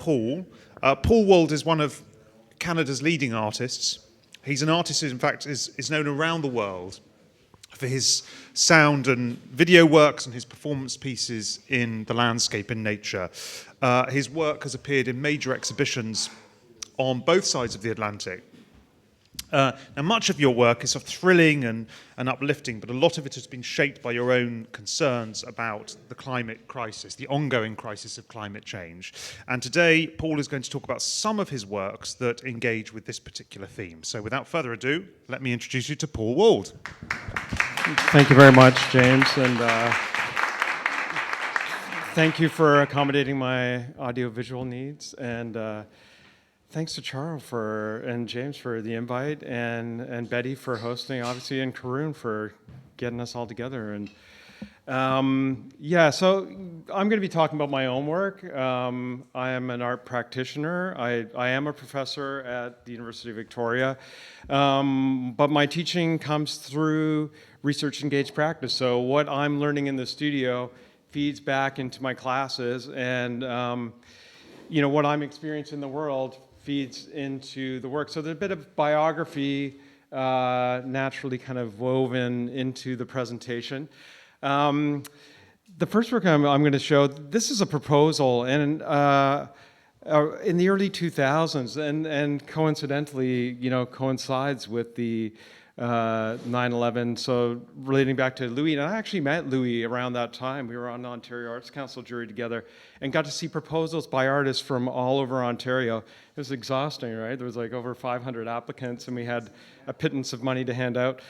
Paul. Paul Walde is one of Canada's leading artists. He's an artist who, in fact, is known around the world for his sound and video works and his performance pieces in the landscape and nature. His work has appeared in major exhibitions on both sides of the Atlantic. Now, much of your work is sort of thrilling and uplifting, but a lot of it has been shaped by your own concerns about the climate crisis, the ongoing crisis of climate change. And today, Paul is going to talk about some of his works that engage with this particular theme. So without further ado, let me introduce you to Paul Walde. Thank you very much, James, and thank you for accommodating my audiovisual needs, and thanks to Charles and James for the invite, and Betty for hosting, obviously, and Karun for getting us all together. And so I'm going to be talking about my own work. I am an art practitioner. I am a professor at the University of Victoria, but my teaching comes through research-engaged practice. So what I'm learning in the studio feeds back into my classes, and what I'm experiencing in the world feeds into the work. So there's a bit of biography naturally kind of woven into the presentation. The first work I'm going to show, this is a proposal, and in the early 2000s, and coincidentally, coincides with the 9/11. So relating back to Louis, and I actually met Louis around that time. We were on the Ontario Arts Council jury together, and got to see proposals by artists from all over Ontario. It was exhausting, right? There was like over 500 applicants, and we had a pittance of money to hand out,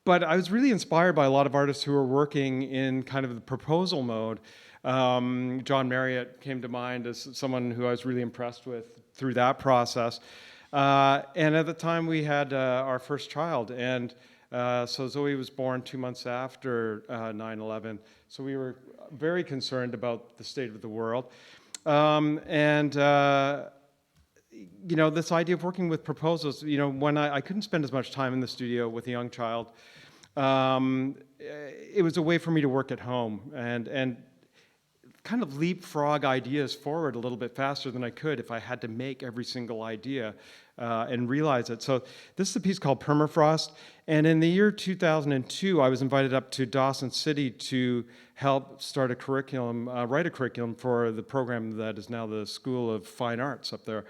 but I was really inspired by a lot of artists who were working in kind of the proposal mode. John Marriott came to mind as someone who I was really impressed with through that process. And at the time we had our first child, and so Zoe was born 2 months after 9/11. So we were very concerned about the state of the world. This idea of working with proposals, when I couldn't spend as much time in the studio with a young child, it was a way for me to work at home and kind of leapfrog ideas forward a little bit faster than I could if I had to make every single idea and realize it. So this is a piece called Permafrost, and in the year 2002, I was invited up to Dawson City to help start a curriculum, write a curriculum for the program that is now the School of Fine Arts up there.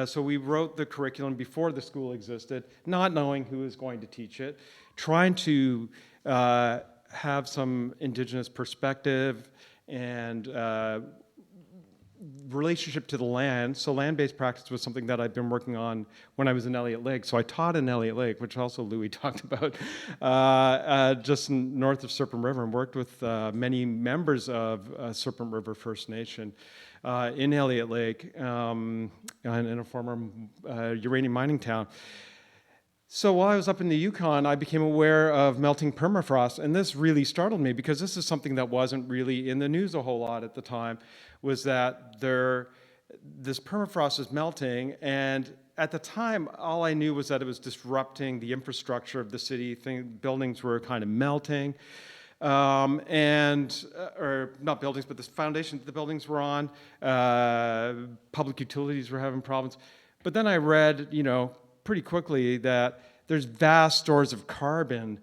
So we wrote the curriculum before the school existed, not knowing who was going to teach it, trying to have some Indigenous perspective and relationship to the land. So land-based practice was something that I've been working on when I was in Elliott Lake. So I taught in Elliott Lake, which also Louis talked about, just north of Serpent River, and worked with many members of Serpent River First Nation in Elliott Lake, and in a former uranium mining town. So while I was up in the Yukon, I became aware of melting permafrost, and this really startled me because this is something that wasn't really in the news a whole lot at the time, was that this permafrost is melting, and at the time, all I knew was that it was disrupting the infrastructure of the city. Buildings were kind of melting, or not buildings, but the foundation that the buildings were on. Public utilities were having problems. But then I read, pretty quickly that there's vast stores of carbon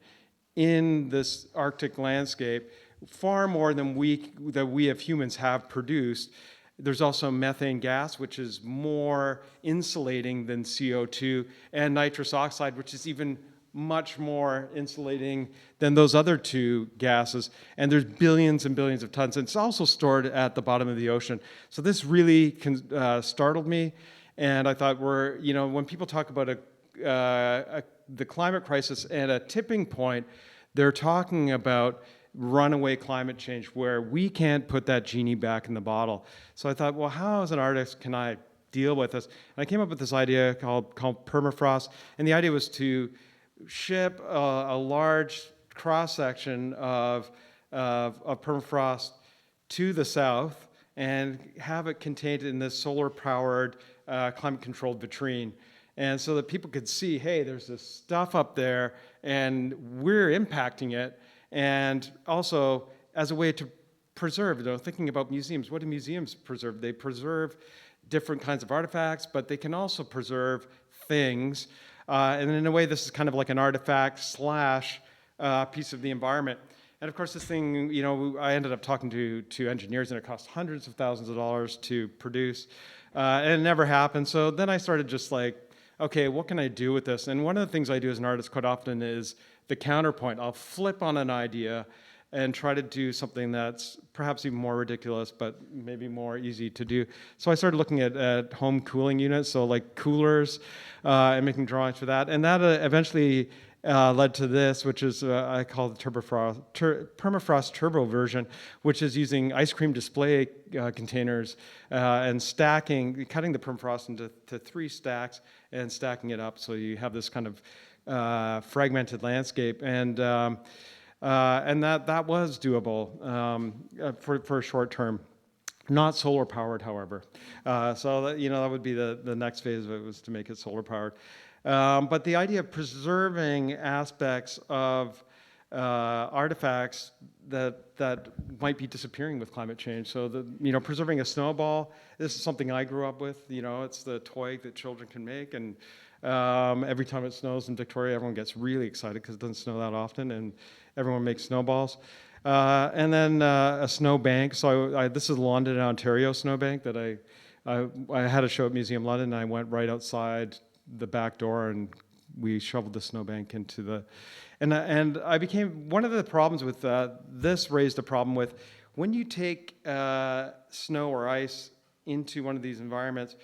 in this Arctic landscape, far more than we as humans have produced. There's also methane gas, which is more insulating than CO2, and nitrous oxide, which is even much more insulating than those other two gases. And there's billions and billions of tons. And it's also stored at the bottom of the ocean. So this really startled me. And I thought, when people talk about the climate crisis and a tipping point, they're talking about runaway climate change where we can't put that genie back in the bottle. So I thought, well, how as an artist can I deal with this? And I came up with this idea called permafrost. And the idea was to ship a large cross-section of permafrost to the south and have it contained in this solar-powered climate-controlled vitrine. And so that people could see, hey, there's this stuff up there, and we're impacting it. And also, as a way to preserve. Thinking about museums, what do museums preserve? They preserve different kinds of artifacts, but they can also preserve things. And in a way, this is kind of like an artifact slash piece of the environment. And of course, this thing, I ended up talking to engineers, and it cost hundreds of thousands of dollars to produce, and it never happened. So then I started just like, okay, what can I do with this? And one of the things I do as an artist quite often is the counterpoint. I'll flip on an idea and try to do something that's perhaps even more ridiculous, but maybe more easy to do. So I started looking at home cooling units, so like coolers, and making drawings for that. And that eventually led to this, which is I call the permafrost turbo version, which is using ice cream display containers and cutting the permafrost into 3 stacks and stacking it up, so you have this kind of fragmented landscape. And that was doable for a short term. Not solar powered, however. So that would be the next phase of it, was to make it solar powered. But the idea of preserving aspects of artifacts that might be disappearing with climate change. So preserving a snowball. This is something I grew up with. It's the toy that children can make, and every time it snows in Victoria, everyone gets really excited because it doesn't snow that often, and everyone makes snowballs. And then a snow bank. So this is London, Ontario snowbank that I had a show at Museum London, and I went right outside the back door, and we shoveled the snowbank into the, and I became, one of the problems with this raised a problem with, when you take snow or ice into one of these environments,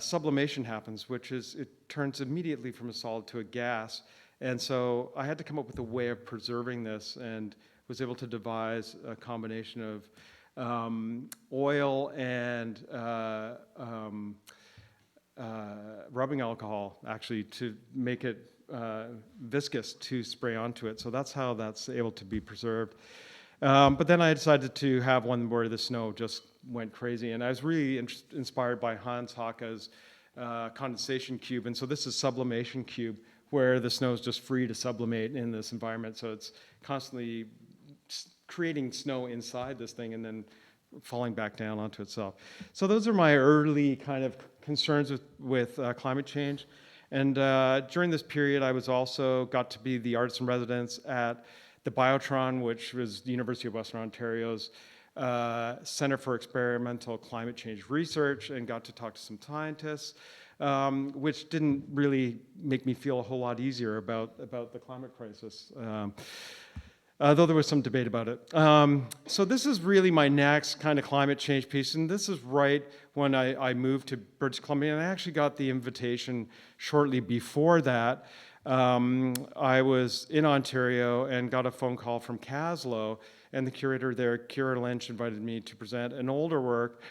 sublimation happens, which is, it turns immediately from a solid to a gas. And so I had to come up with a way of preserving this, and was able to devise a combination of oil and rubbing alcohol, actually, to make it viscous to spray onto it. So that's how that's able to be preserved. But then I decided to have one where the snow just went crazy. And I was really inspired by Hans Haka's condensation cube. And so this is sublimation cube, where the snow is just free to sublimate in this environment. So it's constantly creating snow inside this thing and then falling back down onto itself. So those are my early kind of concerns with climate change. And during this period, I was also got to be the artist in residence at the Biotron, which was the University of Western Ontario's Center for Experimental Climate Change Research, and got to talk to some scientists, which didn't really make me feel a whole lot easier about the climate crisis, though there was some debate about it. So this is really my next kind of climate change piece, and this is right when I moved to British Columbia, and I actually got the invitation shortly before that. I was in Ontario and got a phone call from Caslo, and the curator there, Kira Lynch, invited me to present an older work,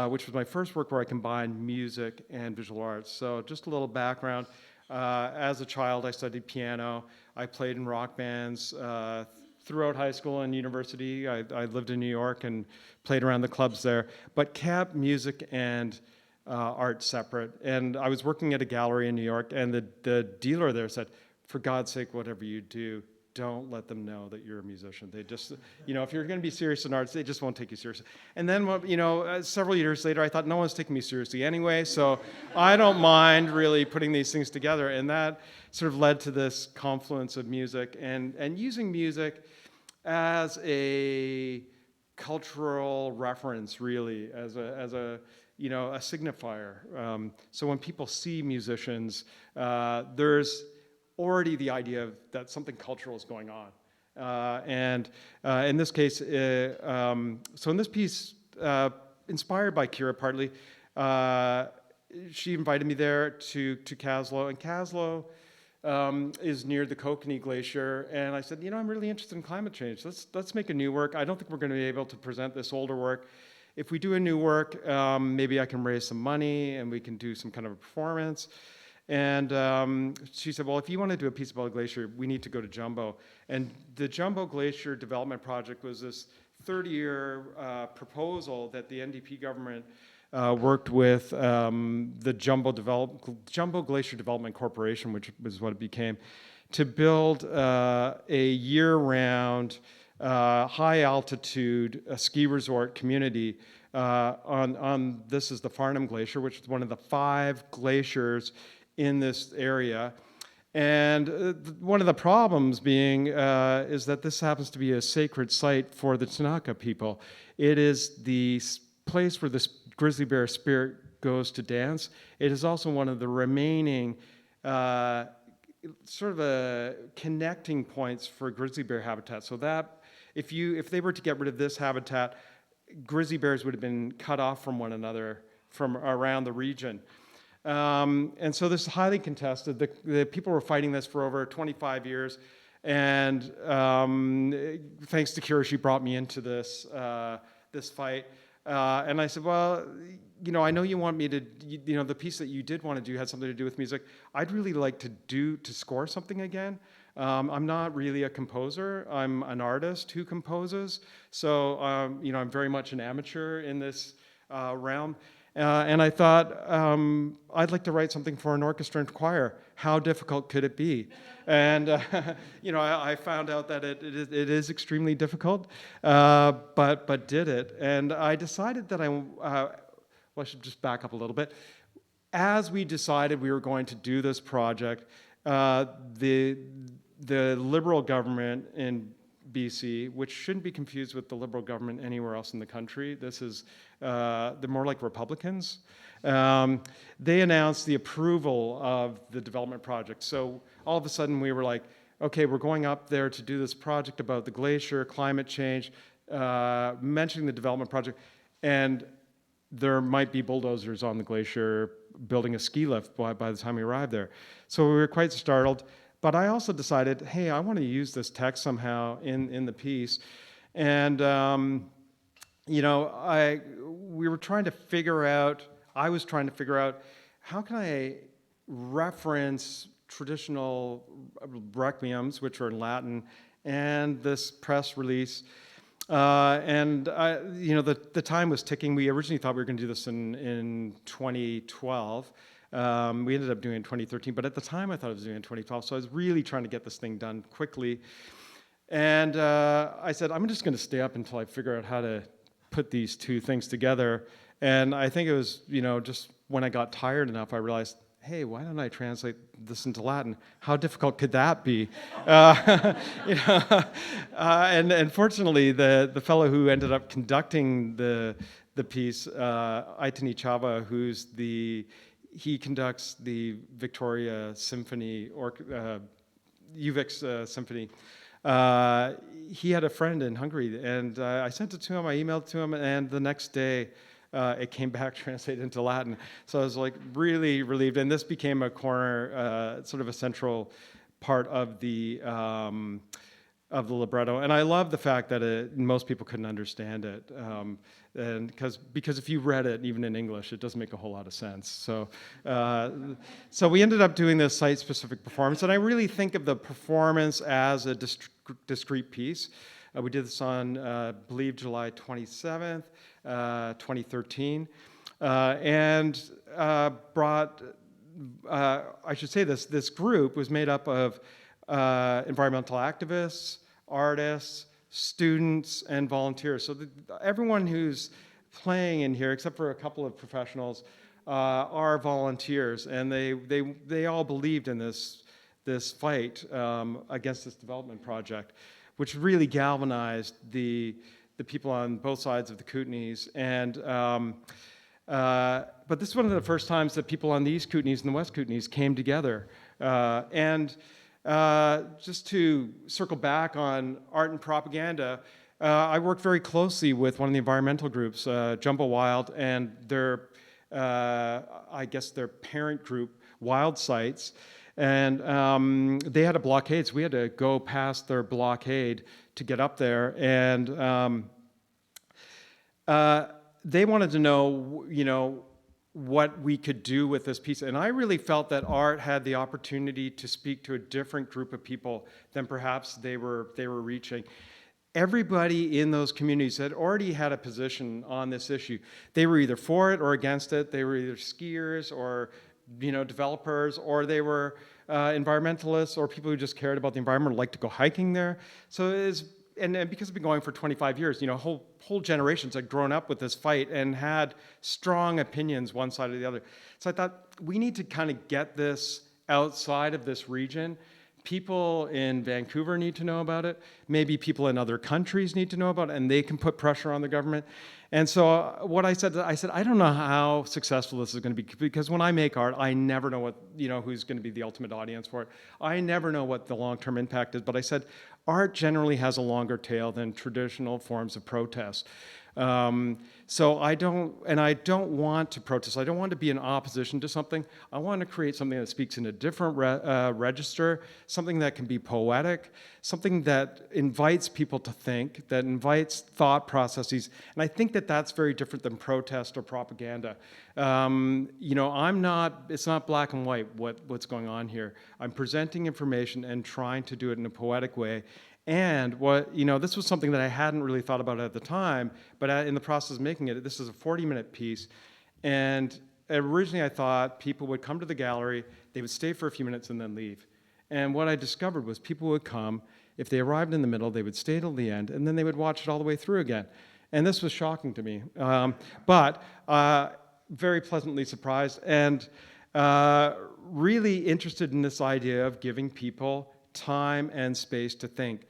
which was my first work where I combined music and visual arts. So just a little background. As a child, I studied piano. I played in rock bands throughout high school and university. I lived in New York and played around the clubs there, but kept music and art separate. And I was working at a gallery in New York, and the dealer there said, for God's sake, whatever you do, don't let them know that you're a musician. They just, if you're going to be serious in arts, they just won't take you seriously. And then, several years later, I thought no one's taking me seriously anyway, so I don't mind really putting these things together. And that sort of led to this confluence of music and using music as a cultural reference, really, as a signifier. So when people see musicians, there's already the idea of that something cultural is going on. And in this case, so in this piece, inspired by Kira partly, she invited me there to Caslo, and Caslo is near the Kokanee Glacier, and I said, I'm really interested in climate change. Let's make a new work. I don't think we're going to be able to present this older work. If we do a new work, maybe I can raise some money and we can do some kind of a performance. And she said, well, if you want to do a piece about a glacier, we need to go to Jumbo. And the Jumbo Glacier Development Project was this 30-year proposal that the NDP government worked with the Jumbo Glacier Development Corporation, which was what it became, to build a year-round high altitude ski resort community on this is the Farnham Glacier, which is one of the 5 glaciers in this area. And one of the problems being is that this happens to be a sacred site for the Tanaka people. It is the place where this grizzly bear spirit goes to dance. It is also one of the remaining sort of connecting points for grizzly bear habitat. So that if they were to get rid of this habitat, grizzly bears would have been cut off from one another from around the region. And so this is highly contested. The people were fighting this for over 25 years. And thanks to Kira, she brought me into this, this fight. And I said, well, I know you want me to, the piece that you did want to do had something to do with music. I'd really like to score something again. I'm not really a composer. I'm an artist who composes. So, I'm very much an amateur in this realm. And I thought, I'd like to write something for an orchestra and choir. How difficult could it be? And, I found out that it is extremely difficult, but did it. And I decided that I should just back up a little bit. As we decided we were going to do this project, the Liberal government in BC, which shouldn't be confused with the Liberal government anywhere else in the country. This is, they're more like Republicans. They announced the approval of the development project. So all of a sudden we were like, okay, we're going up there to do this project about the glacier, climate change, mentioning the development project, and there might be bulldozers on the glacier building a ski lift by the time we arrived there. So we were quite startled. But I also decided, hey, I want to use this text somehow in the piece. And, we were trying to figure out, I was trying to figure out, how can I reference traditional requiems, which are in Latin, and this press release. The time was ticking. We originally thought we were going to do this in 2012. We ended up doing it in 2013, but at the time I thought I was doing it in 2012, so I was really trying to get this thing done quickly. And I said, I'm just going to stay up until I figure out how to put these two things together. And I think it was, just when I got tired enough, I realized, hey, why don't I translate this into Latin? How difficult could that be? And fortunately, the fellow who ended up conducting the piece, Aitani Chava, he conducts the Victoria Symphony, or UVic Symphony. He had a friend in Hungary, and I sent it to him, I emailed it to him, and the next day, it came back translated into Latin. So I was like really relieved, and this became a corner, sort of a central part of the libretto. And I love the fact that most people couldn't understand it, and because if you read it even in English, it doesn't make a whole lot of sense. So so we ended up doing this site-specific performance, and I really think of the performance as a discrete piece. We did this on, I believe, July 27th. 2013, and brought, I should say this group was made up of environmental activists, artists, students, and volunteers. So everyone who's playing in here, except for a couple of professionals, are volunteers, and they all believed in this fight against this development project, which really galvanized the people on both sides of the Kootenays. And but this is one of the first times that people on the East Kootenays and the West Kootenays came together. Just to circle back on art and propaganda, I worked very closely with one of the environmental groups, Jumbo Wild, and their parent group, Wild Sites. And they had a blockade, so we had to go past their blockade to get up there. And they wanted to know, what we could do with this piece. And I really felt that art had the opportunity to speak to a different group of people than perhaps they were reaching. Everybody in those communities had already had a position on this issue. They were either for it or against it. They were either skiers or developers, or they were environmentalists, or people who just cared about the environment or liked to go hiking there. So and because I've been going for 25 years, whole generations had grown up with this fight and had strong opinions one side or the other. So I thought we need to kind of get this outside of this region. People in Vancouver need to know about it. Maybe people in other countries need to know about it, and they can put pressure on the government. And so what I said, I don't know how successful this is going to be, because when I make art, I never know who's going to be the ultimate audience for it. I never know what the long-term impact is. But I said, art generally has a longer tail than traditional forms of protest. So I don't want to protest. I don't want to be in opposition to something. I want to create something that speaks in a different register, something that can be poetic, something that invites people to think, that invites thought processes. And I think that that's very different than protest or propaganda. It's not black and white what's going on here. I'm presenting information and trying to do it in a poetic way. And this was something that I hadn't really thought about at the time, but in the process of making it, this is a 40-minute piece. And originally I thought people would come to the gallery, they would stay for a few minutes and then leave. And what I discovered was people would come, if they arrived in the middle, they would stay till the end, and then they would watch it all the way through again. And this was shocking to me, but very pleasantly surprised, and really interested in this idea of giving people time and space to think.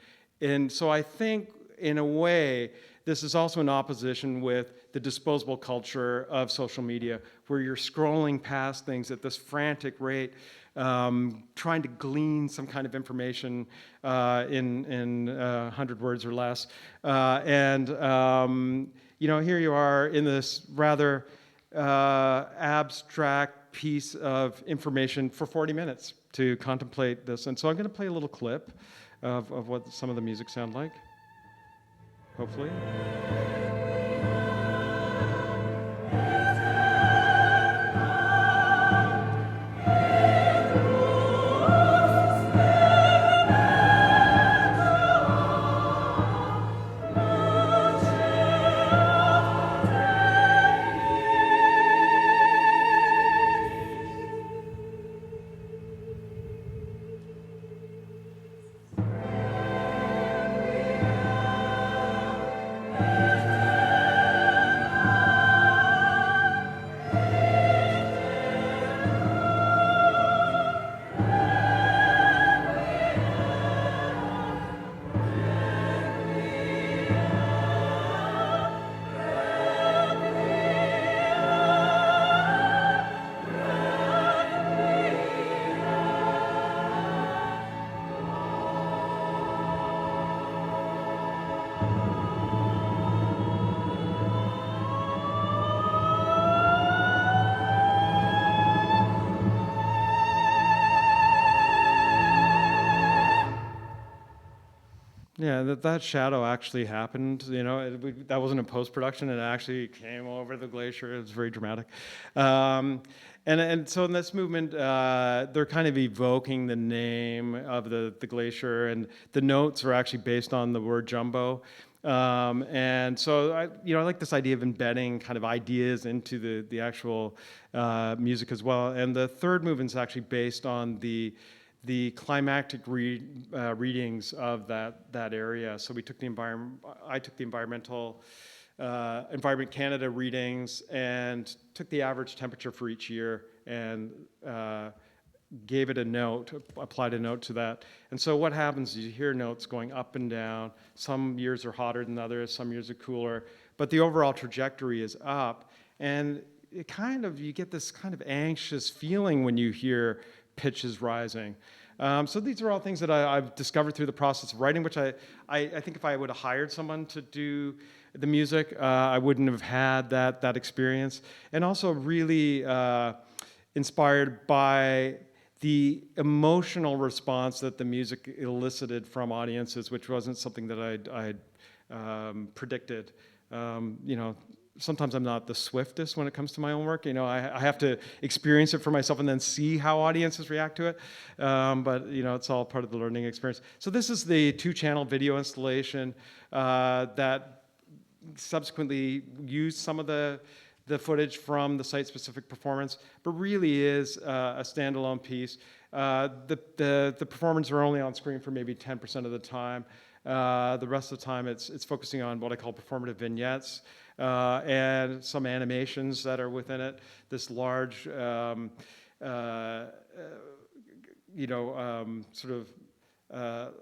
And so I think, in a way, this is also in opposition with the disposable culture of social media, where you're scrolling past things at this frantic rate, trying to glean some kind of information in 100 words or less. Here you are in this rather abstract piece of information for 40 minutes to contemplate this. And so I'm going to play a little clip of what some of the music sound like, hopefully. Yeah, that shadow actually happened. That wasn't a post-production. It actually came over the glacier. It was very dramatic. And so in this movement, they're kind of evoking the name of the glacier, and the notes are actually based on the word jumbo. And so I like this idea of embedding kind of ideas into the actual music as well. And the third movement is actually based on the climactic readings of that area. So we took I took the Environment Canada readings and took the average temperature for each year and gave it a note, applied a note to that. And so what happens is you hear notes going up and down. Some years are hotter than others, some years are cooler, but the overall trajectory is up. And you get this kind of anxious feeling when you hear pitches rising. So these are all things that I've discovered through the process of writing, which I think if I would have hired someone to do the music, I wouldn't have had that experience. And also really inspired by the emotional response that the music elicited from audiences, which wasn't something that I'd predicted. Sometimes I'm not the swiftest when it comes to my own work. I have to experience it for myself and then see how audiences react to it. But it's all part of the learning experience. So this is the 2-channel video installation that subsequently used some of the footage from the site-specific performance, but really is a standalone piece. The performers are only on screen for maybe 10% of the time. The rest of the time, it's focusing on what I call performative vignettes and some animations that are within it. This large, sort of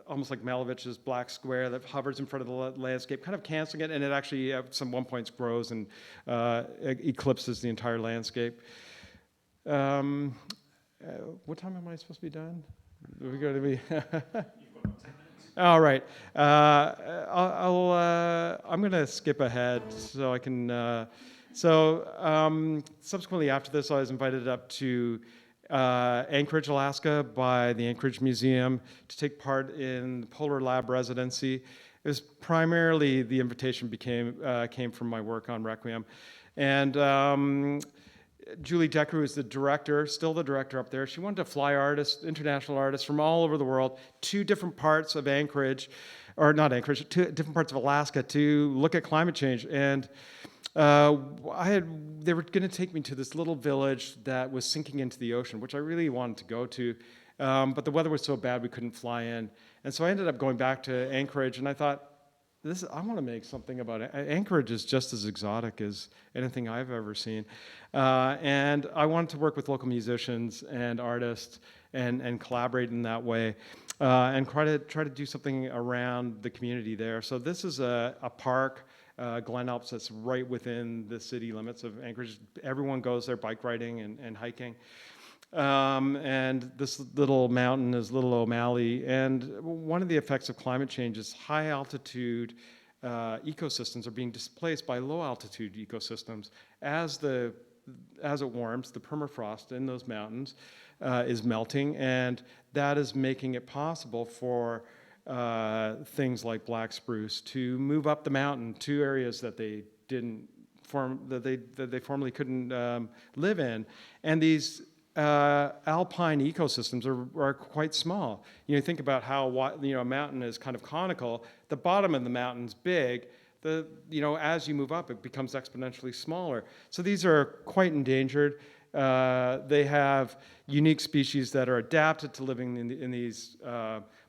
almost like Malevich's black square that hovers in front of the landscape, kind of canceling it, and it actually at some one points grows and eclipses the entire landscape. What time am I supposed to be done? Are we going to be? All right. I'm going to skip ahead so I can. Subsequently after this, I was invited up to Anchorage, Alaska, by the Anchorage Museum to take part in the Polar Lab residency. It was primarily the invitation came from my work on Requiem, and Julie Decker, who's the director, still the director up there, she wanted to fly artists, international artists from all over the world, to different parts of Anchorage, or not Anchorage, to different parts of Alaska to look at climate change. And they were going to take me to this little village that was sinking into the ocean, which I really wanted to go to, but the weather was so bad we couldn't fly in. And so I ended up going back to Anchorage, and I thought, I want to make something about it. Anchorage is just as exotic as anything I've ever seen. And I wanted to work with local musicians and artists and collaborate in that way and try to do something around the community there. So this is a park, Glen Alps, that's right within the city limits of Anchorage. Everyone goes there bike riding and hiking. And this little mountain is Little O'Malley. And one of the effects of climate change is high altitude ecosystems are being displaced by low altitude ecosystems. As it warms, the permafrost in those mountains is melting, and that is making it possible for things like black spruce to move up the mountain to areas that they formerly couldn't live in. And these alpine ecosystems are quite small. Think about how a mountain is kind of conical. The bottom of the mountain's big. As you move up, it becomes exponentially smaller. So these are quite endangered. They have unique species that are adapted to living in these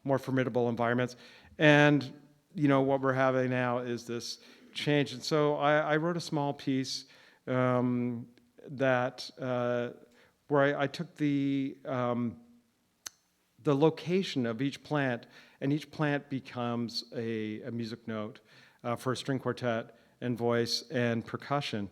more formidable environments. And what we're having now is this change. And so I wrote a small piece that. Where I took the location of each plant, and each plant becomes a music note for a string quartet and voice and percussion.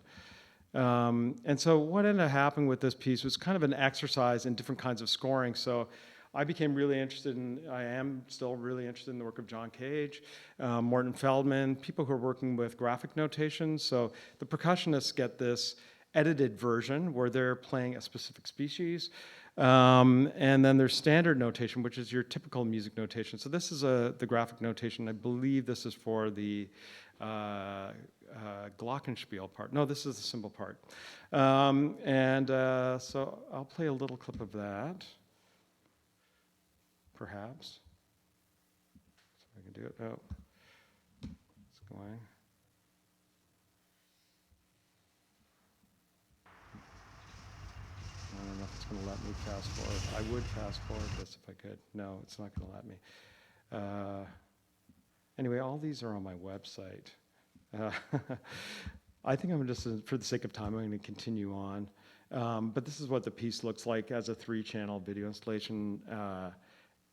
And so what ended up happening with this piece was kind of an exercise in different kinds of scoring. So I became really interested I am still really interested in the work of John Cage, Morton Feldman, people who are working with graphic notation. So the percussionists get this edited version where they're playing a specific species. And then there's standard notation, which is your typical music notation. So this is the graphic notation. I believe this is for the glockenspiel part. No, this is the cymbal part. So I'll play a little clip of that, perhaps. So I can do it. Oh, it's going. I don't know if it's going to let me fast forward. I would fast forward this if I could. No, it's not going to let me. Anyway, all these are on my website. I think I'm just, for the sake of time, I'm going to continue on. But this is what the piece looks like as a 3-channel video installation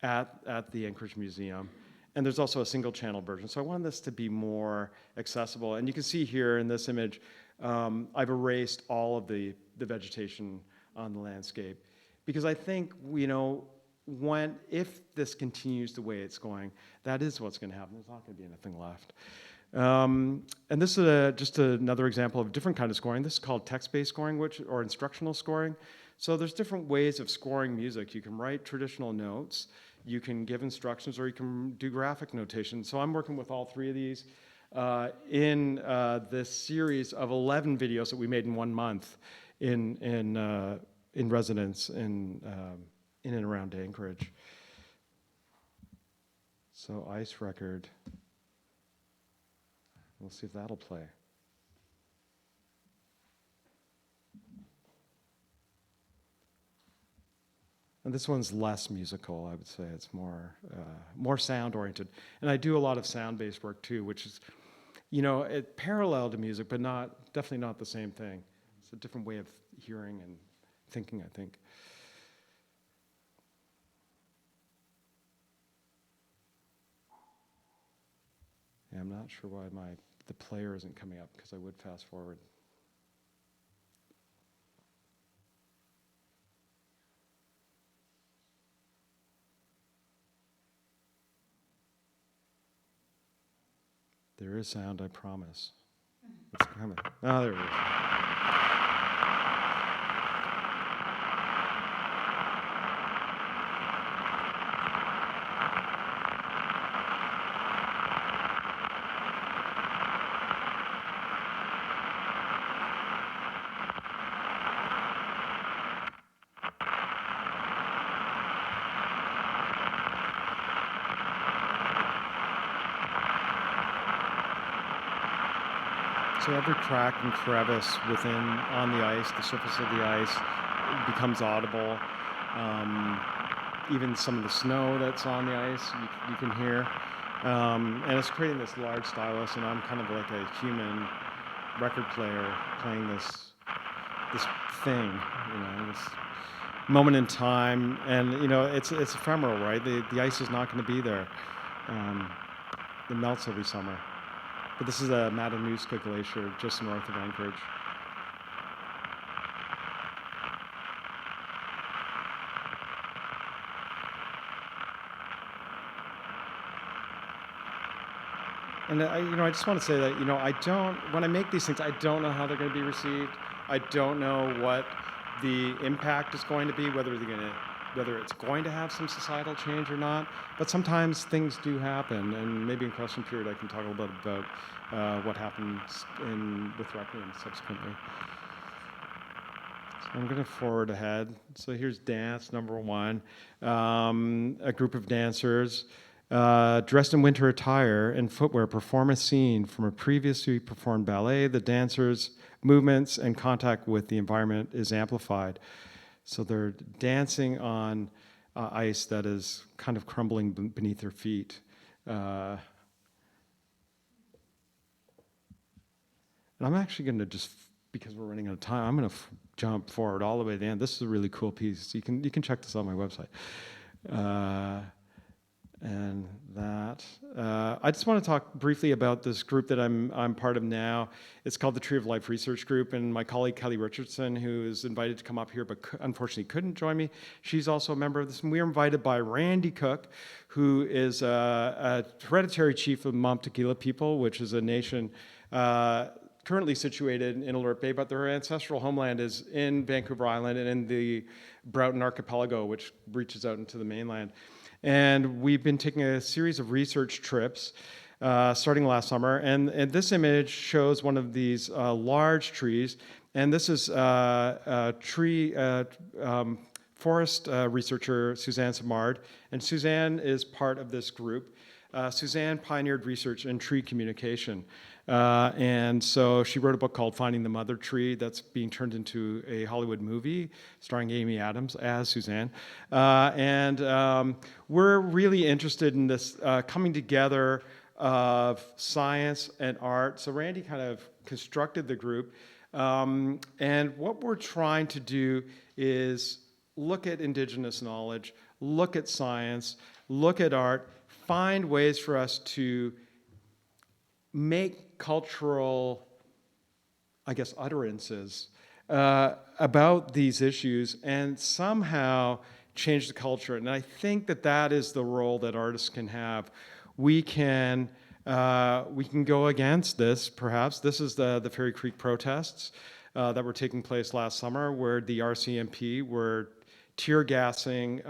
at the Anchorage Museum. And there's also a single-channel version. So I wanted this to be more accessible. And you can see here in this image, I've erased all of the vegetation on the landscape, because I think if this continues the way it's going, that is what's going to happen. There's not going to be anything left. And this is just another example of a different kind of scoring. This is called text-based scoring, or instructional scoring. So there's different ways of scoring music. You can write traditional notes, you can give instructions, or you can do graphic notation. So I'm working with all 3 of these in this series of 11 videos that we made in 1 month in residence in and around Anchorage. So Ice Record. We'll see if that'll play. And And this one's less musical, I would say. It's more sound oriented. And I do a lot of sound-based work too, which is, it parallel to music, but definitely not the same thing. It's a different way of hearing and thinking, I think. Yeah, I'm not sure why the player isn't coming up, because I would fast forward. There is sound, I promise. It's coming. Oh, there it is. So every crack and crevice on the ice, the surface of the ice, becomes audible. Even some of the snow that's on the ice, you can hear. And it's creating this large stylus, and I'm kind of like a human record player playing this thing, this moment in time. And it's ephemeral, right? The ice is not going to be there. It melts every summer. But this is a Matanuska Glacier just north of Anchorage. And I just want to say that when I make these things, I don't know how they're going to be received. I don't know what the impact is going to be, whether it's going to have some societal change or not. But sometimes things do happen, and maybe in question period I can talk a little bit about what happens with Requiem subsequently. So I'm going to forward ahead. So here's dance number 1. A group of dancers dressed in winter attire and footwear perform a scene from a previously performed ballet. The dancers' movements and contact with the environment is amplified. So they're dancing on ice that is kind of crumbling beneath their feet. And I'm actually going to because we're running out of time, I'm going to jump forward all the way to the end. This is a really cool piece. You can check this out on my website. And that. I just want to talk briefly about this group that I'm part of now. It's called the Tree of Life Research Group, and my colleague Kelly Richardson, who is invited to come up here but unfortunately couldn't join me, she's also a member of this. And we were invited by Randy Cook, who is a hereditary chief of Mont Tequila people, which is a nation currently situated in Alert Bay, but their ancestral homeland is in Vancouver Island and in the Broughton Archipelago, which reaches out into the mainland. And we've been taking a series of research trips starting last summer. And this image shows one of these large trees. And this is forest researcher Suzanne Simard. And Suzanne is part of this group. Suzanne pioneered research in tree communication. And so she wrote a book called Finding the Mother Tree that's being turned into a Hollywood movie starring Amy Adams as Suzanne. And we're really interested in this coming together of science and art. So Randy kind of constructed the group. And what we're trying to do is look at indigenous knowledge, look at science, look at art, find ways for us to make cultural, utterances about these issues and somehow change the culture. And I think that is the role that artists can have. We can go against this, perhaps. This is the Fairy Creek protests that were taking place last summer, where the RCMP were tear gassing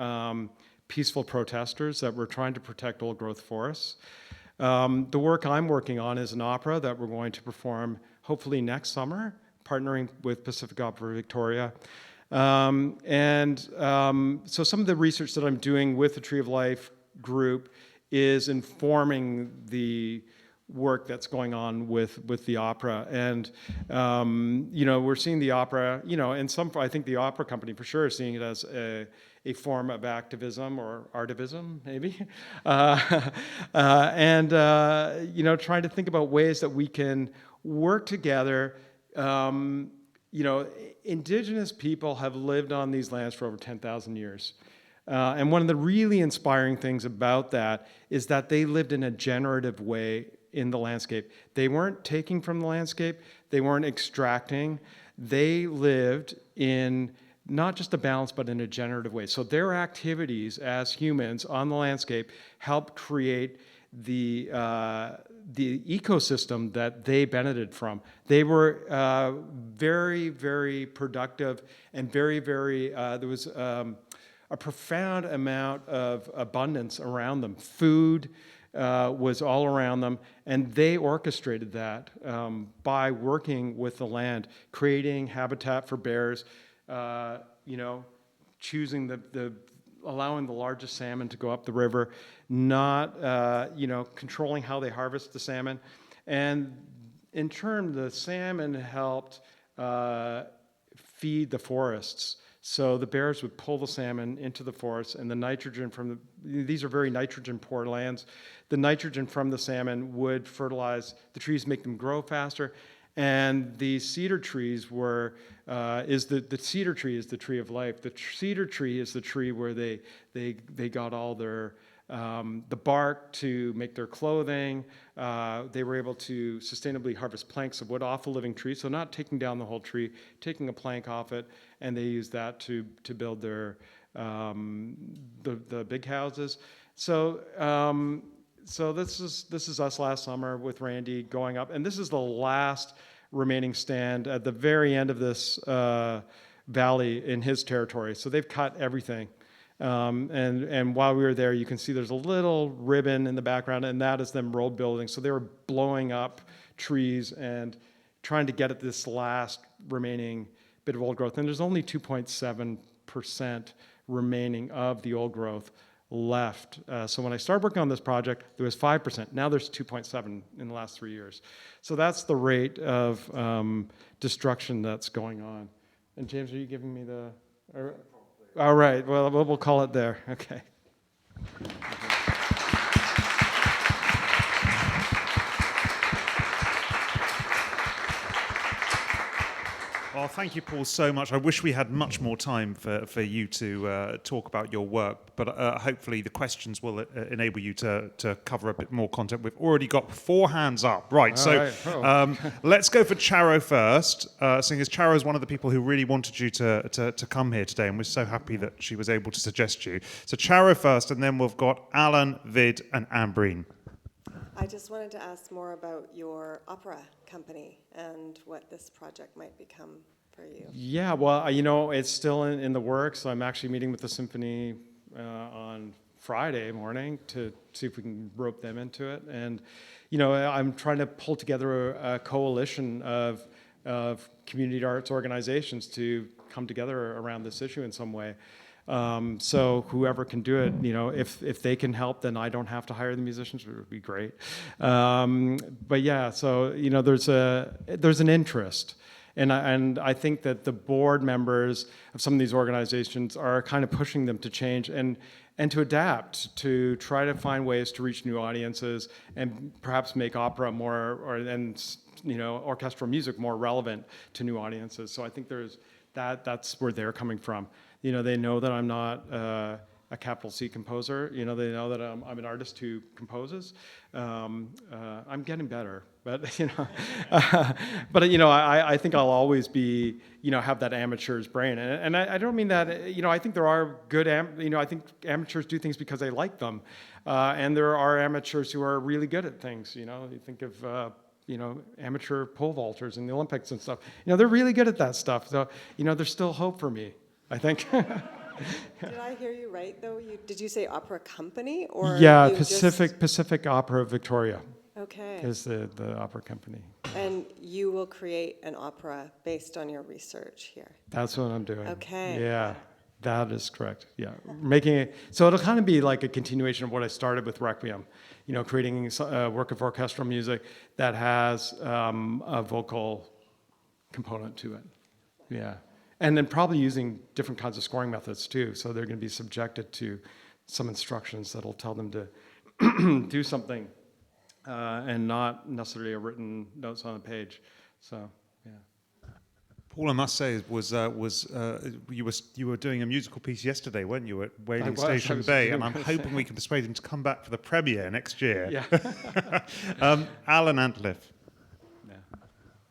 peaceful protesters that were trying to protect old growth forests. The work I'm working on is an opera that we're going to perform hopefully next summer, partnering with Pacific Opera Victoria. So some of the research that I'm doing with the Tree of Life group is informing the work that's going on with the opera. And, we're seeing the opera, I think the opera company for sure is seeing it as a form of activism or artivism, maybe. Trying to think about ways that we can work together. Indigenous people have lived on these lands for over 10,000 years. And one of the really inspiring things about that is that they lived in a generative way in the landscape. They weren't taking from the landscape, they weren't extracting. They lived in not just a balance, but in a generative way. So their activities as humans on the landscape helped create the ecosystem that they benefited from. They were very, very productive and very, very, there was a profound amount of abundance around them. Food was all around them, and they orchestrated that by working with the land, creating habitat for bears, choosing allowing the largest salmon to go up the river, not, controlling how they harvest the salmon. And in turn, the salmon helped feed the forests. So the bears would pull the salmon into the forest, and the nitrogen these are very nitrogen poor lands. The nitrogen from the salmon would fertilize the trees, make them grow faster. And the cedar trees the cedar tree is the tree of life. The cedar tree is the tree where they got all their, the bark to make their clothing. They were able to sustainably harvest planks of wood off a living tree, so not taking down the whole tree, taking a plank off it, and they used that to build their, the big houses. So this is us last summer with Randy going up, and this is the last remaining stand at the very end of this valley in his territory. So they've cut everything. And while we were there, you can see there's a little ribbon in the background, and that is them road building. So they were blowing up trees and trying to get at this last remaining bit of old growth. And there's only 2.7% remaining of the old growth left. So when I started working on this project, there was 5%. Now there's 2.7 in the last 3 years. So that's the rate of destruction that's going on. And James, are you giving me the... All right, well, we'll call it there. Okay. Well, thank you, Paul, so much. I wish we had much more time for you to talk about your work, but hopefully the questions will enable you to cover a bit more content. We've already got 4 hands up. Right, let's go for Charo first, seeing as Charo is one of the people who really wanted you to come here today, and we're so happy that she was able to suggest you. So Charo first, and then we've got Alan, Vid, and Ambreen. I just wanted to ask more about your opera company and what this project might become for you. Yeah, well, it's still in the works. I'm actually meeting with the symphony on Friday morning to see if we can rope them into it. And, I'm trying to pull together a coalition of community arts organizations to come together around this issue in some way. So whoever can do it, if they can help, then I don't have to hire the musicians, it would be great. But yeah, so there's an interest, and I think that the board members of some of these organizations are kind of pushing them to change and to adapt, to try to find ways to reach new audiences and perhaps make opera more orchestral music more relevant to new audiences. So I think that's where they're coming from. They know that I'm not a capital C composer. They know that I'm an artist who composes. I'm getting better, but I think I'll always be have that amateur's brain, and I don't mean that. I think there are good. I think amateurs do things because they like them, and there are amateurs who are really good at things. You think of. Amateur pole vaulters in the Olympics and stuff. They're really good at that stuff. So, there's still hope for me, I think. Did I hear you right, though? Did you say opera company? Or yeah, Pacific Opera Victoria. Okay. Is the opera company. And you will create an opera based on your research here. That's what I'm doing. Okay. Yeah. That is correct. Yeah, making it so it'll kind of be like a continuation of what I started with Requiem. Creating a work of orchestral music that has a vocal component to it. Yeah, and then probably using different kinds of scoring methods too. So they're going to be subjected to some instructions that'll tell them to do something, and not necessarily a written notes on a page. So yeah. Paul, I must say, you were doing a musical piece yesterday, weren't you, at Whaling I Station was Bay? doing And I'm this, hoping we can persuade him to come back for the premiere next year. Yeah. Alan Antliff. Yeah.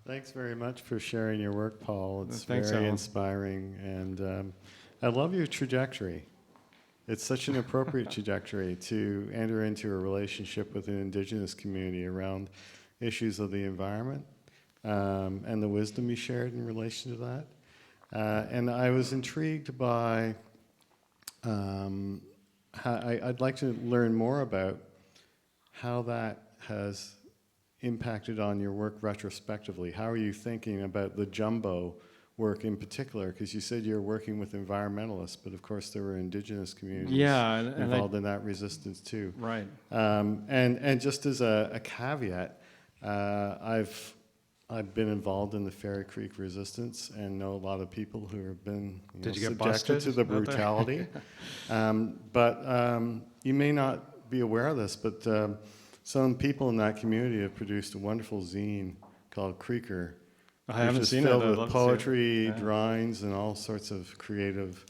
Thanks very much for sharing your work, Paul. It's Thanks, very Alan. inspiring, and I love your trajectory. It's such an appropriate trajectory to enter into a relationship with an Indigenous community around issues of the environment, and the wisdom you shared in relation to that. And I was intrigued by, I'd like to learn more about how that has impacted on your work retrospectively. How are you thinking about the jumbo work in particular? Because you said you're working with environmentalists, but of course there were Indigenous communities involved in that resistance too. Right. And just as a caveat, I've been involved in the Fairy Creek resistance and know a lot of people who have been Did you get subjected busted to the out there? brutality. But you may not be aware of this, but some people in that community have produced a wonderful zine called Creeker, I haven't which is seen it. filled I'd with love to see it. poetry, Yeah. drawings, and all sorts of creative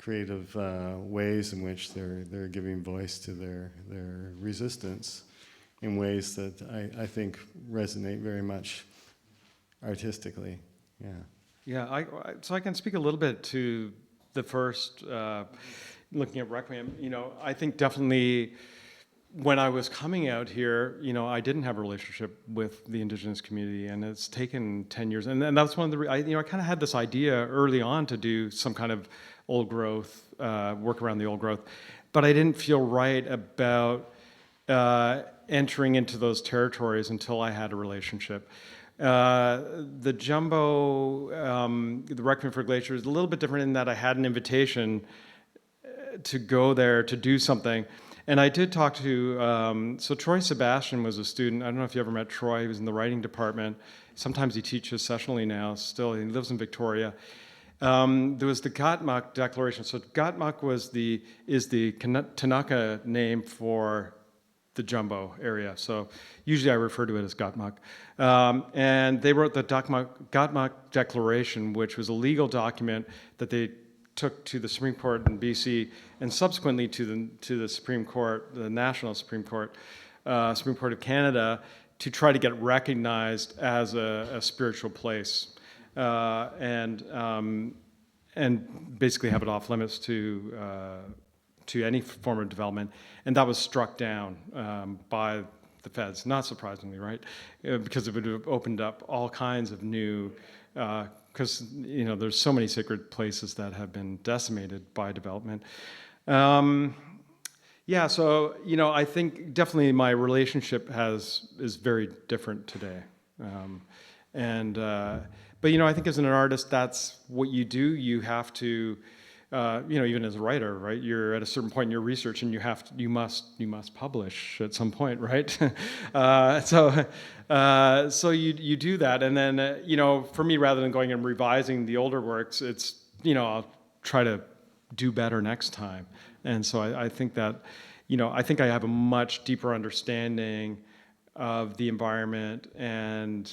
ways in which they're giving voice to their resistance in ways that I think resonate very much artistically. Yeah. Yeah, so I can speak a little bit to the first, looking at Requiem. I think definitely when I was coming out here, I didn't have a relationship with the Indigenous community, and it's taken 10 years. And that's one of the, I kind of had this idea early on to do some kind of old growth, work around the old growth, but I didn't feel right about entering into those territories until I had a relationship. The Jumbo, the Requiem for Glacier is a little bit different in that I had an invitation to go there to do something. And I did talk to, so Troy Sebastian was a student. I don't know if you ever met Troy. He was in the writing department. Sometimes he teaches sessionally now still. He lives in Victoria. There was the Gatmuk Declaration. So Gatmuk is the Tanaka name for the Jumbo area. So usually I refer to it as Gatmuk. And they wrote the Gatmuk Declaration, which was a legal document that they took to the Supreme Court in BC and subsequently to the Supreme Court, the National Supreme Court, Supreme Court of Canada, to try to get recognized as a spiritual place, and basically have it off limits to any form of development. And that was struck down by the feds, not surprisingly, right? Because it would have opened up all kinds of new, because there's so many sacred places that have been decimated by development. Yeah, so I think definitely my relationship is very different today, but I think as an artist, that's what you do. You have to. Even as a writer, right? You're at a certain point in your research, and you must publish at some point, right? So you do that, and then for me, rather than going and revising the older works, it's I'll try to do better next time, and so I think that I think I have a much deeper understanding of the environment and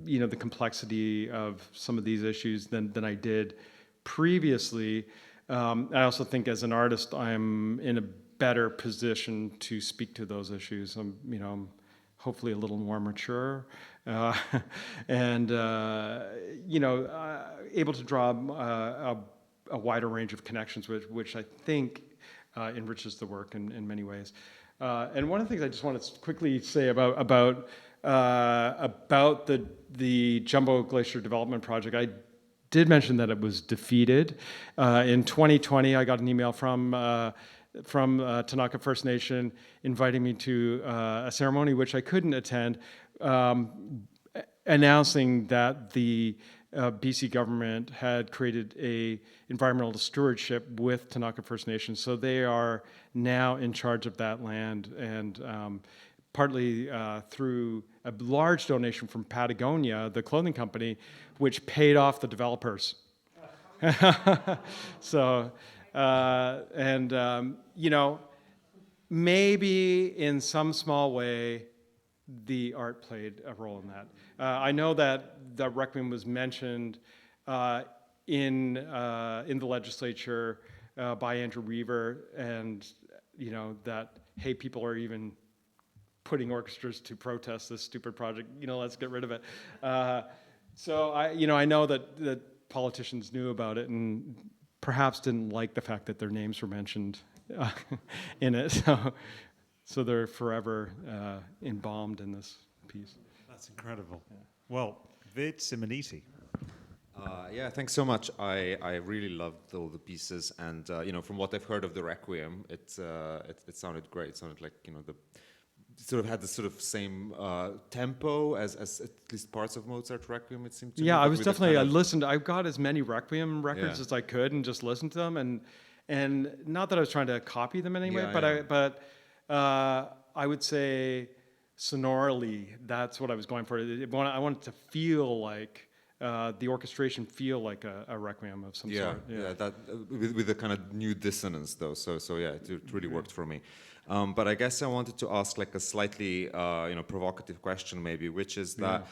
the complexity of some of these issues than I did previously. I also think as an artist, I'm in a better position to speak to those issues. I'm hopefully a little more mature, and able to draw a wider range of connections, which I think enriches the work in many ways. And one of the things I just want to quickly say about the Jumbo Glacier Development Project, I did mention that it was defeated. In 2020, I got an email from Tanaka First Nation inviting me to a ceremony which I couldn't attend. announcing that the BC government had created a environmental stewardship with Tanaka First Nation. So they are now in charge of that land, and partly through a large donation from Patagonia, the clothing company, which paid off the developers. So, you know, maybe in some small way, the art played a role in that. I know that the Requiem was mentioned in the legislature by Andrew Weaver, and you know that hey, people are even putting orchestras to protest this stupid project. You know, let's get rid of it. So I know that politicians knew about it and perhaps didn't like the fact that their names were mentioned in it. So they're forever embalmed in this piece. That's incredible. Yeah. Well, Vid Simoniti. Yeah, thanks so much. I really loved all the pieces, and from what I've heard of the Requiem, it sounded great. It sounded like the it sort of had the sort of same tempo as at least parts of Mozart Requiem. It seemed to me. Yeah, I but was with a definitely. kind of- I got as many Requiem records as I could and just listened to them, and not that I was trying to copy them anyway, Yeah, I would say sonorally, that's what I was going for. I wanted to feel like the orchestration feel like a Requiem of some sort. Yeah, that with a kind of new dissonance though. So yeah, it really worked for me. But I guess I wanted to ask like a slightly provocative question maybe, which is that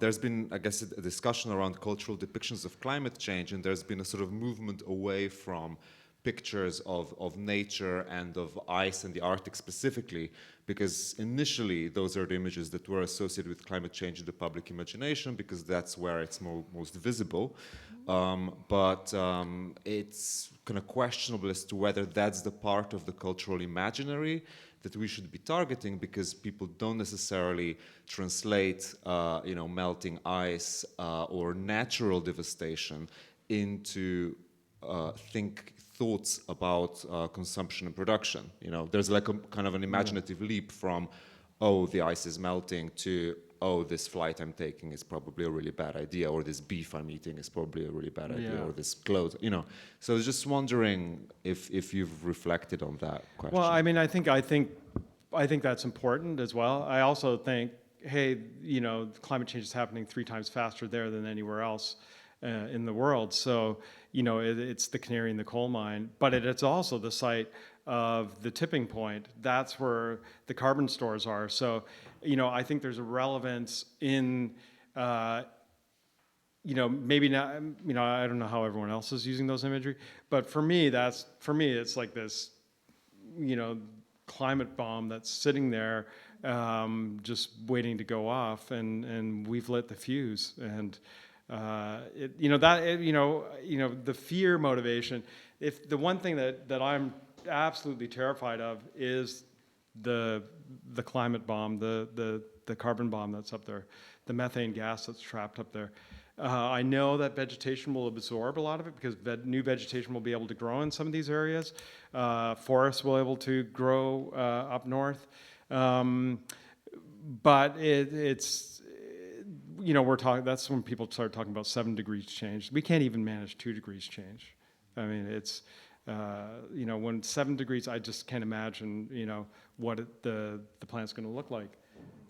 there's been, I guess, a discussion around cultural depictions of climate change, and there's been a sort of movement away from pictures of nature and of ice and the Arctic specifically, because initially those are the images that were associated with climate change in the public imagination, because that's where it's most visible. But it's kind of questionable as to whether that's the part of the cultural imaginary that we should be targeting, because people don't necessarily translate, melting ice or natural devastation into thoughts about consumption and production. There's like a kind of an imaginative leap from, oh, the ice is melting, to, oh, this flight I'm taking is probably a really bad idea, or this beef I'm eating is probably a really bad idea, or this clothes, So I was just wondering if you've reflected on that question. Well, I mean, I think that's important as well. I also think, hey, climate change is happening 3 times faster there than anywhere else in the world. So, it's the canary in the coal mine, but it's also the site of the tipping point. That's where the carbon stores are. So, I think there's a relevance in, maybe not, I don't know how everyone else is using those imagery, but for me, it's like this, climate bomb that's sitting there, just waiting to go off, and we've lit the fuse. And the fear motivation. If the one thing that I'm absolutely terrified of is the climate bomb, the carbon bomb that's up there, the methane gas that's trapped up there. I know that vegetation will absorb a lot of it, because new vegetation will be able to grow in some of these areas. Forests will be able to grow up north. But it's we're talking. That's when people start talking about 7 degrees change. We can't even manage 2 degrees change. I mean, it's when 7 degrees, I just can't imagine what the planet's going to look like.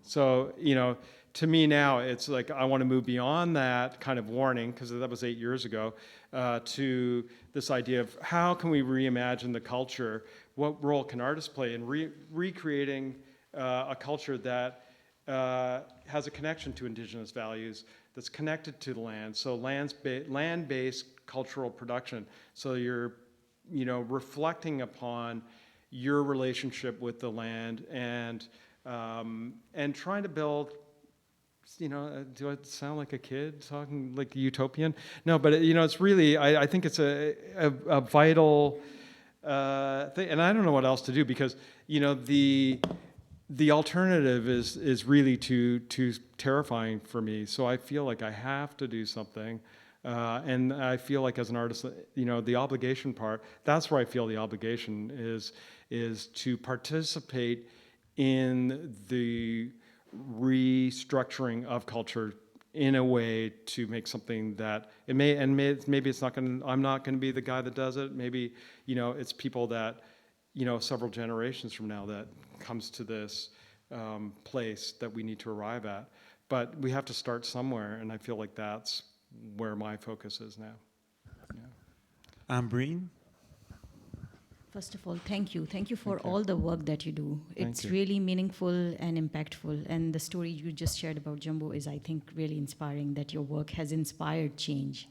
So to me now, it's like I want to move beyond that kind of warning, because that was 8 years ago, to this idea of how can we reimagine the culture? What role can artists play in recreating a culture that has a connection to Indigenous values, that's connected to the land. So land-based cultural production. So you're, reflecting upon your relationship with the land, and trying to build. Do I sound like a kid talking like utopian? No, but it's really. I think it's a vital thing, and I don't know what else to do, because the alternative is really too terrifying for me. So I feel like I have to do something, and I feel like as an artist, the obligation part. That's where I feel the obligation is to participate in the restructuring of culture in a way to make something that maybe it's not going to, I'm not going to be the guy that does it. Maybe, it's people that, several generations from now that comes to this place that we need to arrive at. But we have to start somewhere, and I feel like that's where my focus is now. Yeah. Ambreen? First of all, thank you. Thank you for all the work that you do. It's you. really meaningful and impactful. And the story you just shared about Jumbo is, I think, really inspiring, that your work has inspired change.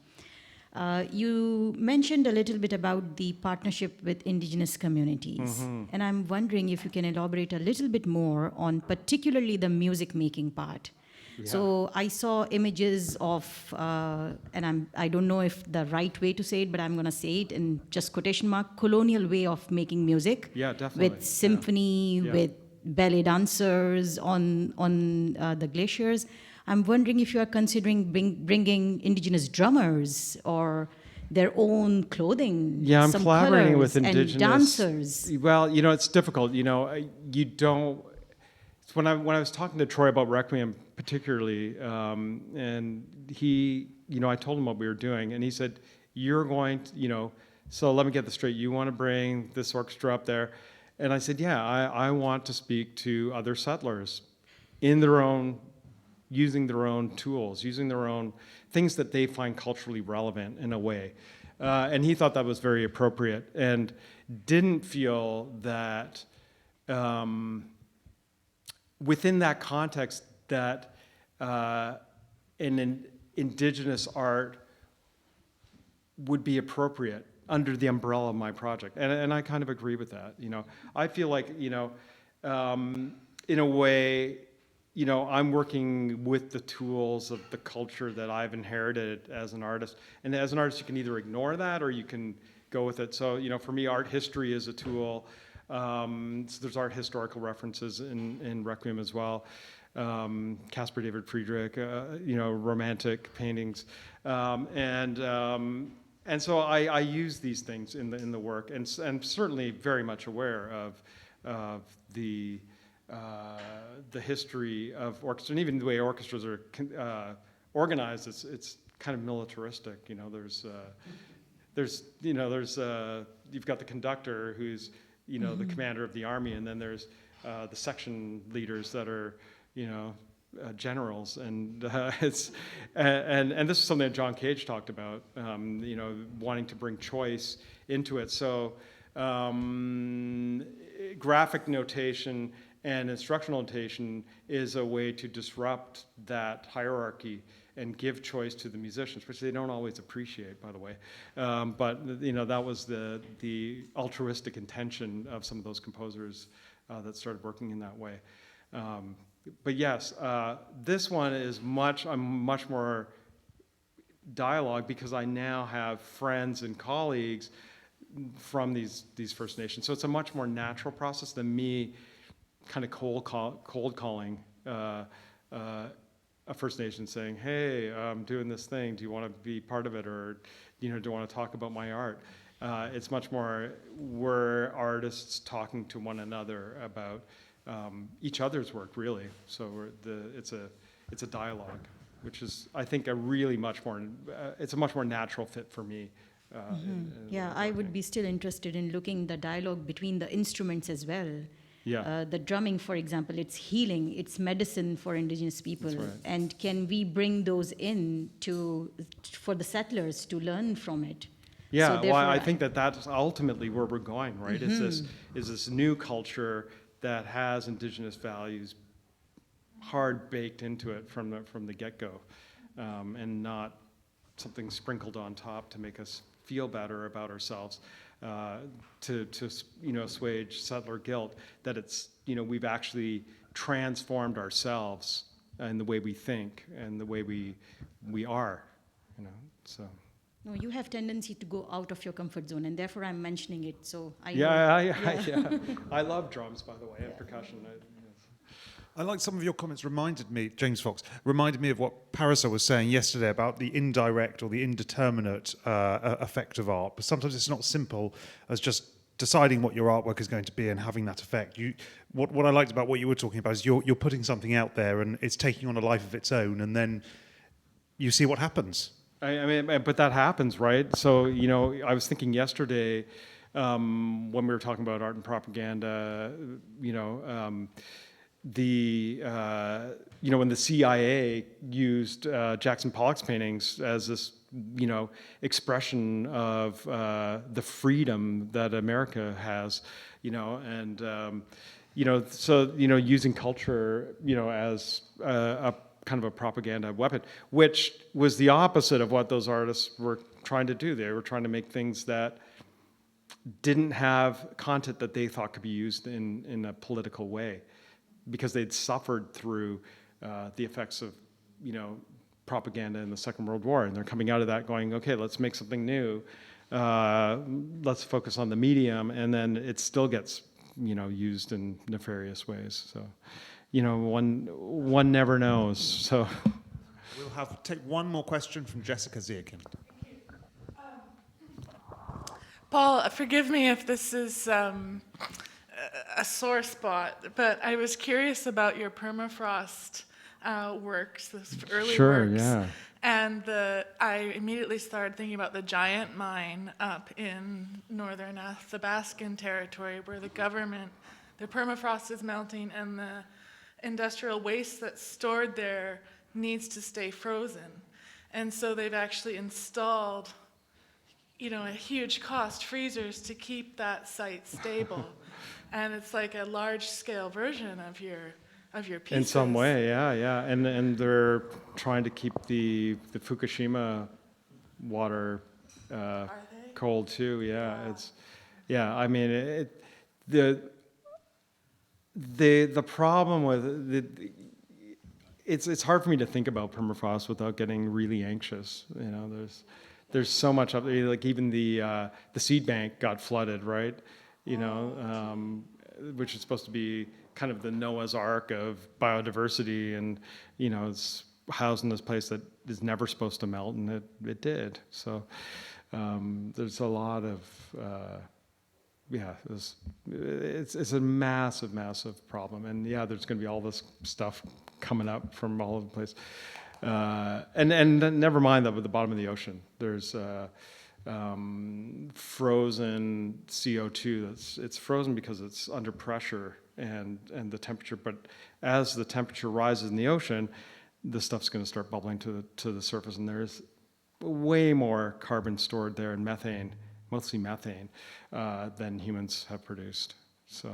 You mentioned a little bit about the partnership with indigenous communities. And I'm wondering if you can elaborate a little bit more on particularly the music making part. Yeah. So I saw images of, and I don't know if the right way to say it, but I'm going to say it in just quotation mark, colonial way of making music. Yeah, definitely. With symphony, Yeah. with ballet dancers on the glaciers. I'm wondering if you are considering bringing indigenous drummers or their own clothing. Yeah, I'm some collaborating colors with indigenous and dancers. Well, it's difficult. You don't. It's when I was talking to Troy about Requiem, particularly, and he, I told him what we were doing, and he said, "You're going to, so let me get this straight. You want to bring this orchestra up there?" And I said, "Yeah, I want to speak to other settlers in their own." Using their own tools, using their own things that they find culturally relevant in a way. And he thought that was very appropriate and didn't feel that within that context that an indigenous art would be appropriate under the umbrella of my project. And I kind of agree with that. I feel like, in a way, I'm working with the tools of the culture that I've inherited as an artist. And as an artist, you can either ignore that or you can go with it. So, for me, art history is a tool. So there's art historical references in Requiem as well. Caspar David Friedrich, romantic paintings. And so I use these things in the work, and certainly very much aware of the history of orchestra, and even the way orchestras are organized. It's kind of militaristic. You've got the conductor who's the commander of the army, and then there's the section leaders that are generals, and this is something that John Cage talked about. Wanting to bring choice into it. So graphic notation and instructional notation is a way to disrupt that hierarchy and give choice to the musicians, which they don't always appreciate, by the way. But that was the altruistic intention of some of those composers that started working in that way. But yes, this one is much more dialogue, because I now have friends and colleagues from these First Nations. So it's a much more natural process than me kind of cold calling a First Nation saying, "Hey, I'm doing this thing. Do you want to be part of it, or do you want to talk about my art?" It's much more we're artists talking to one another about each other's work, really. So it's a dialogue, which is, I think, it's a much more natural fit for me. Yeah, I would be still interested in looking the dialogue between the instruments as well. Yeah. The drumming, for example, it's healing, it's medicine for indigenous people. That's right. And can we bring those in for the settlers to learn from it? Yeah, So well, I therefore, think that's ultimately where we're going, right? Is this new culture that has indigenous values hard baked into it from the get-go, and not something sprinkled on top to make us feel better about ourselves, to assuage settler guilt, that it's, we've actually transformed ourselves in the way we think and the way we are, so. No, you have tendency to go out of your comfort zone, and therefore I'm mentioning it. So I know. Yeah. I love drums, by the way, and percussion. I like some of your comments James Fox, reminded me of what Parasol was saying yesterday about the indirect or the indeterminate effect of art. But sometimes it's not simple as just deciding what your artwork is going to be and having that effect. What I liked about what you were talking about is you're putting something out there and it's taking on a life of its own, and then you see what happens. I mean, but that happens, right? So, you know, I was thinking yesterday when we were talking about art and propaganda, you know, you know, when the CIA used Jackson Pollock's paintings as this, you know, expression of the freedom that America has, you know, and you know, so, you know, using culture, you know, as a kind of a propaganda weapon, which was the opposite of what those artists were trying to do. They were trying to make things that didn't have content that they thought could be used in a political way, because they'd suffered through the effects of, you know, propaganda in the Second World War, and they're coming out of that going, okay, let's make something new, let's focus on the medium, and then it still gets, you know, used in nefarious ways. So, you know, one never knows. So, We'll take one more question from Jessica Zierkin. Paul, forgive me if this is a sore spot, but I was curious about your permafrost works, those early sure, works. yeah. And I immediately started thinking about the giant mine up in northern Athabascan territory, where the permafrost is melting, and the industrial waste that's stored there needs to stay frozen. And so they've actually installed, you know, at huge cost, freezers to keep that site stable. And it's like a large-scale version of your pieces. In some way, yeah. And they're trying to keep the Fukushima water Are they? cold too. Yeah, Wow. it's I mean, the problem with it's hard for me to think about permafrost without getting really anxious. You know, there's so much up there. Like even the seed bank got flooded, right? You know, which is supposed to be kind of the Noah's Ark of biodiversity, and you know, it's housed in this place that is never supposed to melt, and it did. So there's a lot of it's a massive problem, and there's going to be all this stuff coming up from all over the place, and never mind that with the bottom of the ocean, there's frozen CO2. It's frozen because it's under pressure and the temperature. But as the temperature rises in the ocean, the stuff's going to start bubbling to the surface, and there's way more carbon stored there, and methane, mostly methane, than humans have produced. So